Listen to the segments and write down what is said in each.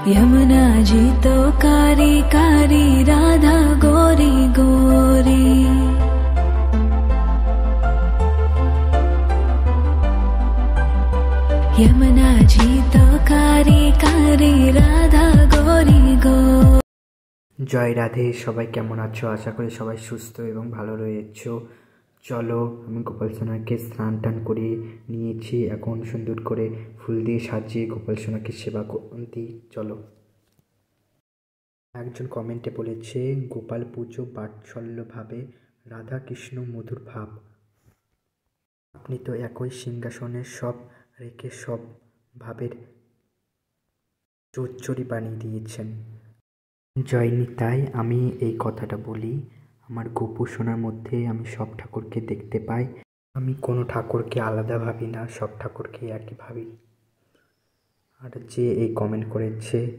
यमुना जी तो कारी कारी राधा गोरी गोरी। यमुना जी तो कारी कारी राधा गोरी गोरी। জয় রাধে। সবাই কেমন আছো? আশা করি সবাই সুস্থ এবং ভালো রয়েছো। চলো, আমি গোপাল সোনাকে স্নান টান করিয়ে নিয়েছি। এখন সুন্দর করে ফুল দিয়ে সাজিয়ে গোপাল সোনাকে সেবা দিই। চলো। একজন কমেন্টে বলেছে, গোপাল পুজো বাৎসল্যভাবে, রাধা কৃষ্ণ মধুর ভাব। আপনি তো একই সিংহাসনে সব রেখে সব ভাবের চচ্চড়ি বানিয়ে দিয়েছেন। জয়নি, তাই আমি এই কথাটা বলি। আমার গোপু সোনার মধ্যে আমি সব ঠাকুরকে দেখতে পাই। আমি কোনো ঠাকুরকে আলাদা ভাবি না, সব ঠাকুরকে একই ভাবি। আর যে এই কমেন্ট করেছে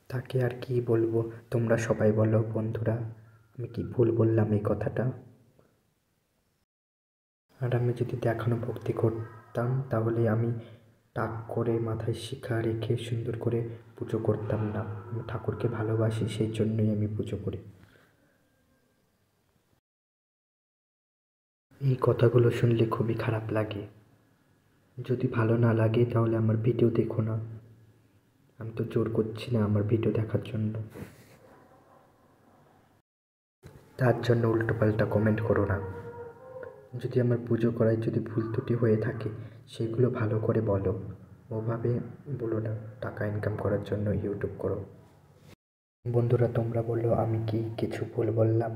তাকে আর কি বলবো, তোমরা সবাই বলো বন্ধুরা, আমি কি ভুল বললাম এই কথাটা? আর আমি যদি দেখানো ভক্তি করতাম তাহলে আমি টাক করে মাথায় শিখা রেখে সুন্দর করে পুজো করতাম না। আমি ঠাকুরকে ভালোবাসি, সেই জন্যই আমি পুজো করি। এই কথাগুলো শুনলে খুবই খারাপ লাগে। যদি ভালো না লাগে তাহলে আমার ভিডিও দেখো না। আমি তো জোর করছি না আমার ভিডিও দেখার জন্য। তার জন্য উল্টোপাল্টা কমেন্ট করো না। যদি আমার পুজো করায় যদি ভুল ত্রুটি হয়ে থাকে সেগুলো ভালো করে বলো, ওভাবে বলো না টাকা ইনকাম করার জন্য ইউটিউব করো। বন্ধুরা, তোমরা বললো আমি কি কিছু ভুল বললাম?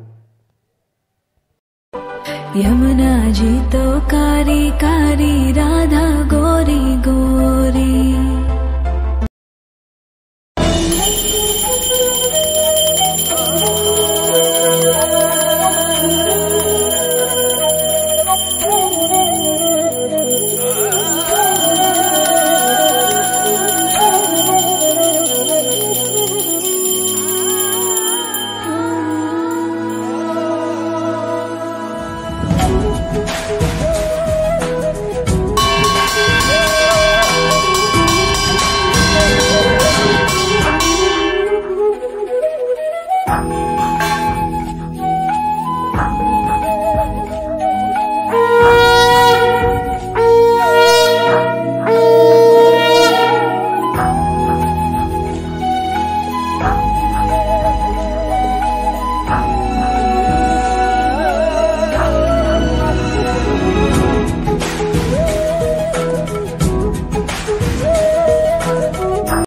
यमुना जी तो कारी कारी राधा गोरी गोरी।